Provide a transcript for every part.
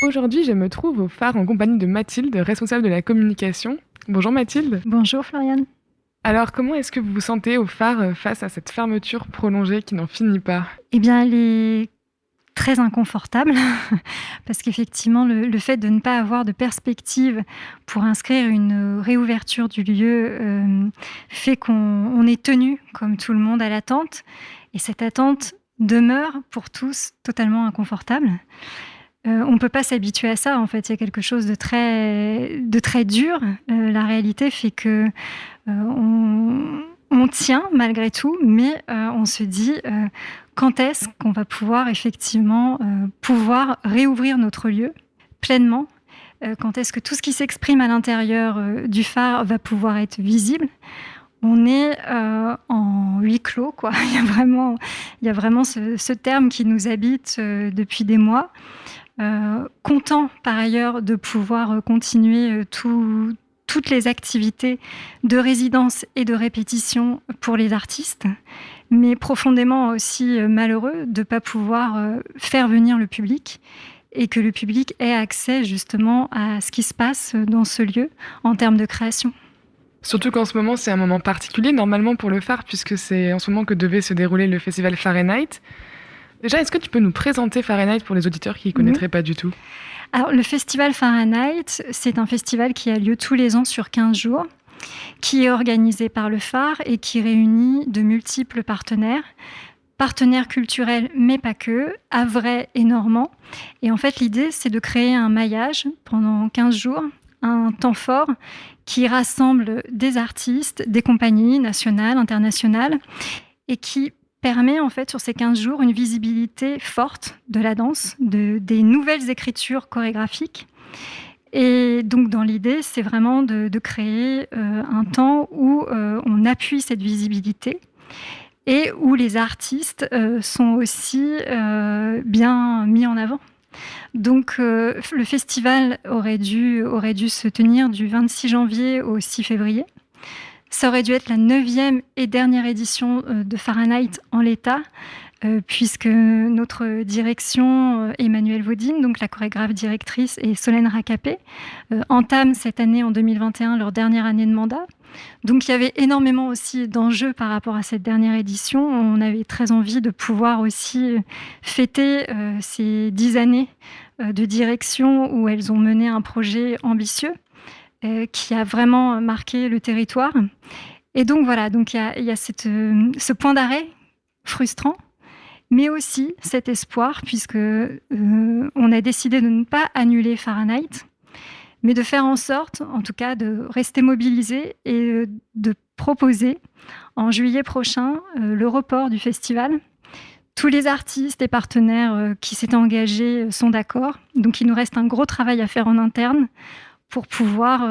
Aujourd'hui, je me trouve au phare en compagnie de Mathilde, responsable de la communication. Bonjour Mathilde. Bonjour Floriane. Alors, comment est-ce que vous vous sentez au phare face à cette fermeture prolongée qui n'en finit pas? Eh bien, elle est très inconfortable parce qu'effectivement, le fait de ne pas avoir de perspective pour inscrire une réouverture du lieu fait qu'on est tenu, comme tout le monde, à l'attente. Et cette attente demeure pour tous totalement inconfortable. On ne peut pas s'habituer à ça, en fait. Il y a quelque chose de très dur. La réalité fait que on tient malgré tout, mais on se dit quand est-ce qu'on va pouvoir effectivement pouvoir réouvrir notre lieu pleinement, quand est-ce que tout ce qui s'exprime à l'intérieur du phare va pouvoir être visible. On est en huis clos, quoi. Il y a vraiment ce terme qui nous habite depuis des mois. Content par ailleurs de pouvoir continuer toutes les activités de résidence et de répétition pour les artistes, mais profondément aussi malheureux de ne pas pouvoir faire venir le public et que le public ait accès justement à ce qui se passe dans ce lieu en termes de création. Surtout qu'en ce moment, c'est un moment particulier normalement pour le phare, puisque c'est en ce moment que devait se dérouler le festival Fahrenheit. Déjà, est-ce que tu peux nous présenter Fahrenheit pour les auditeurs qui ne connaîtraient pas du tout ? Alors, le festival Fahrenheit, c'est un festival qui a lieu tous les ans sur 15 jours, qui est organisé par le phare et qui réunit de multiples partenaires culturels, mais pas que, havrais et normands. Et en fait, l'idée, c'est de créer un maillage pendant 15 jours, un temps fort qui rassemble des artistes, des compagnies nationales, internationales, et qui permet en fait sur ces 15 jours une visibilité forte de la danse, des nouvelles écritures chorégraphiques. Et donc dans l'idée, c'est vraiment de créer un temps où on appuie cette visibilité et où les artistes sont aussi bien mis en avant. Donc le festival aurait dû se tenir du 26 janvier au 6 février. Ça aurait dû être la 9e et dernière édition de Fahrenheit en l'état, puisque notre direction, Emmanuelle Vaudine, donc la chorégraphe directrice, et Solène Racapé, entament cette année, en 2021, leur dernière année de mandat. Donc il y avait énormément aussi d'enjeux par rapport à cette dernière édition. On avait très envie de pouvoir aussi fêter ces 10 années de direction où elles ont mené un projet ambitieux qui a vraiment marqué le territoire. Et donc voilà, donc il y a ce point d'arrêt frustrant, mais aussi cet espoir, puisque on a décidé de ne pas annuler Fahrenheit, mais de faire en sorte, en tout cas, de rester mobilisés et de proposer en juillet prochain le report du festival. Tous les artistes et partenaires qui s'étaient engagés sont d'accord, donc il nous reste un gros travail à faire en interne pour pouvoir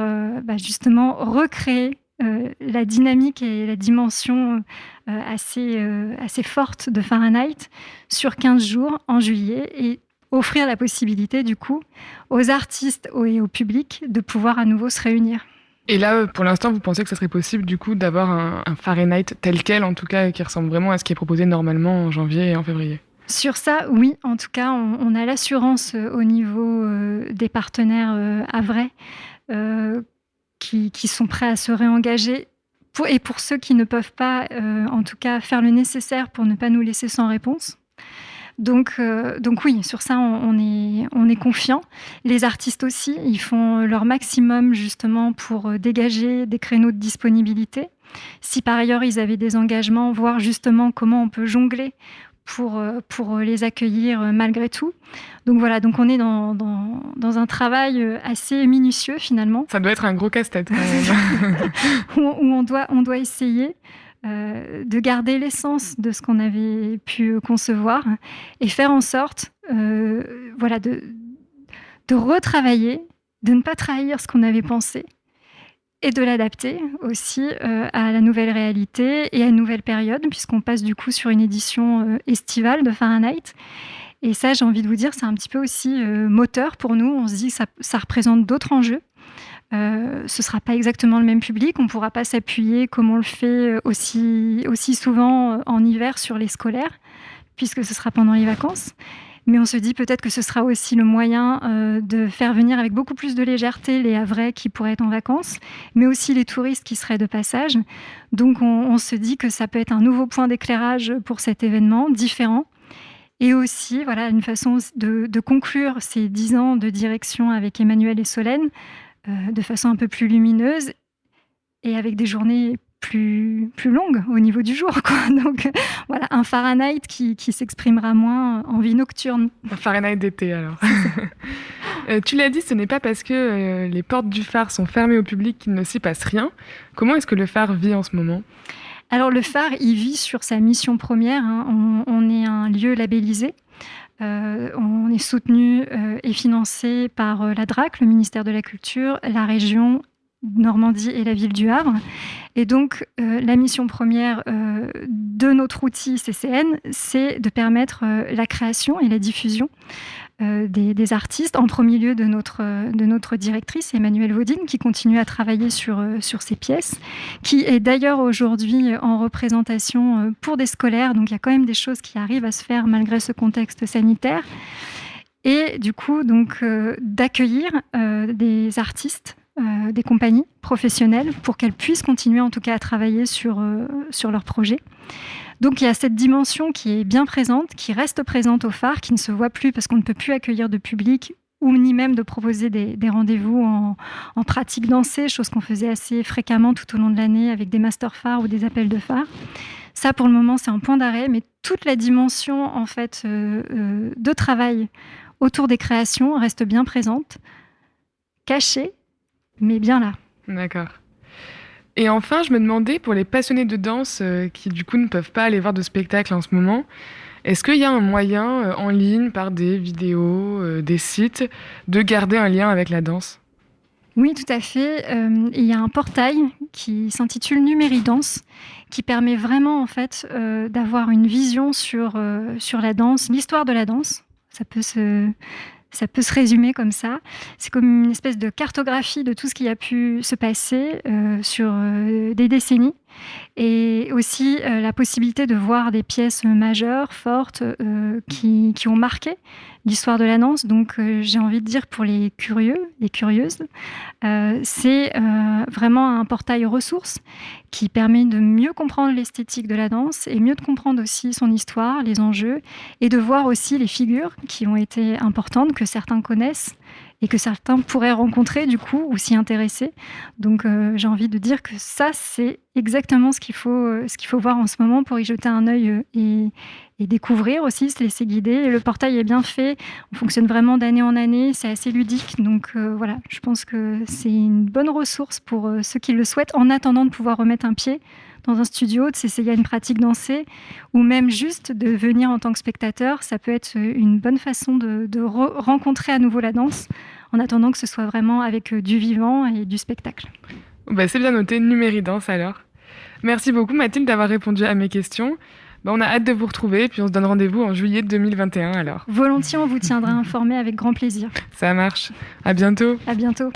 justement recréer la dynamique et la dimension assez forte de Fahrenheit sur 15 jours en juillet et offrir la possibilité du coup aux artistes et au public de pouvoir à nouveau se réunir. Et là, pour l'instant, vous pensez que ça serait possible du coup d'avoir un Fahrenheit tel quel, en tout cas, qui ressemble vraiment à ce qui est proposé normalement en janvier et en février ? Sur ça, oui, en tout cas, on a l'assurance au niveau des partenaires havrais qui sont prêts à se réengager. Et pour ceux qui ne peuvent pas, en tout cas, faire le nécessaire pour ne pas nous laisser sans réponse. Donc oui, sur ça, on est confiant. Les artistes aussi, ils font leur maximum justement pour dégager des créneaux de disponibilité. Si par ailleurs, ils avaient des engagements, voir justement comment on peut jongler pour les accueillir malgré tout. Donc voilà, donc on est dans un travail assez minutieux finalement. Ça doit être un gros casse-tête quand même. où on doit essayer de garder l'essence de ce qu'on avait pu concevoir et faire en sorte de retravailler, de ne pas trahir ce qu'on avait pensé et de l'adapter aussi à la nouvelle réalité et à une nouvelle période, puisqu'on passe du coup sur une édition estivale de Fahrenheit. Et ça, j'ai envie de vous dire, c'est un petit peu aussi moteur pour nous. On se dit que ça représente d'autres enjeux. Ce ne sera pas exactement le même public. On ne pourra pas s'appuyer comme on le fait aussi souvent en hiver sur les scolaires, puisque ce sera pendant les vacances. Mais on se dit peut-être que ce sera aussi le moyen de faire venir avec beaucoup plus de légèreté les Havrais qui pourraient être en vacances, mais aussi les touristes qui seraient de passage. Donc on se dit que ça peut être un nouveau point d'éclairage pour cet événement, différent. Et aussi, voilà, une façon de conclure ces 10 ans de direction avec Emmanuel et Solène de façon un peu plus lumineuse et avec des journées plus longues au niveau du jour, quoi. Donc voilà, un Fahrenheit qui s'exprimera moins en vie nocturne. Un Fahrenheit d'été, alors. Tu l'as dit, ce n'est pas parce que les portes du phare sont fermées au public qu'il ne s'y passe rien. Comment est-ce que le phare vit en ce moment ? Alors le phare, il vit sur sa mission première. On est un lieu labellisé. On est soutenu et financé par la DRAC, le ministère de la Culture, la région Normandie et la ville du Havre. Et donc, la mission première de notre outil CCN, c'est de permettre la création et la diffusion des artistes, en premier lieu de notre directrice, Emmanuelle Vaudine, qui continue à travailler sur ces pièces, qui est d'ailleurs aujourd'hui en représentation pour des scolaires. Donc, il y a quand même des choses qui arrivent à se faire malgré ce contexte sanitaire. Et du coup, donc, d'accueillir des artistes, des compagnies professionnelles pour qu'elles puissent continuer en tout cas à travailler sur leurs projets. Donc il y a cette dimension qui est bien présente, qui reste présente au phare, qui ne se voit plus parce qu'on ne peut plus accueillir de public ou ni même de proposer des rendez-vous en pratique dansée, chose qu'on faisait assez fréquemment tout au long de l'année avec des masters phares ou des appels de phare. Ça, pour le moment, c'est un point d'arrêt, mais toute la dimension en fait, de travail autour des créations reste bien présente, cachée, mais bien là. D'accord. Et enfin, je me demandais, pour les passionnés de danse qui du coup ne peuvent pas aller voir de spectacle en ce moment, est-ce qu'il y a un moyen en ligne, par des vidéos, des sites, de garder un lien avec la danse ? Oui, tout à fait. Il y a un portail qui s'intitule Numéridance, qui permet vraiment en fait d'avoir une vision sur la danse, l'histoire de la danse. Ça peut se résumer comme ça. C'est comme une espèce de cartographie de tout ce qui a pu se passer sur des décennies. Et aussi la possibilité de voir des pièces majeures, fortes, qui ont marqué l'histoire de la danse. Donc j'ai envie de dire pour les curieux, les curieuses, c'est vraiment un portail ressources qui permet de mieux comprendre l'esthétique de la danse et mieux de comprendre aussi son histoire, les enjeux, et de voir aussi les figures qui ont été importantes, que certains connaissent et que certains pourraient rencontrer du coup ou s'y intéresser. Donc j'ai envie de dire que ça, c'est exactement ce qu'il faut voir en ce moment pour y jeter un œil et découvrir aussi, se laisser guider. Et le portail est bien fait, on fonctionne vraiment d'année en année, c'est assez ludique. Donc voilà, je pense que c'est une bonne ressource pour ceux qui le souhaitent en attendant de pouvoir remettre un pied dans un studio, de s'essayer à une pratique dansée, ou même juste de venir en tant que spectateur. Ça peut être une bonne façon de rencontrer à nouveau la danse, en attendant que ce soit vraiment avec du vivant et du spectacle. Bah, c'est bien noté, Numéridance alors. Merci beaucoup Mathilde d'avoir répondu à mes questions. Bah, on a hâte de vous retrouver, puis on se donne rendez-vous en juillet 2021 alors. Volontiers, on vous tiendra informé avec grand plaisir. Ça marche. À bientôt. À bientôt.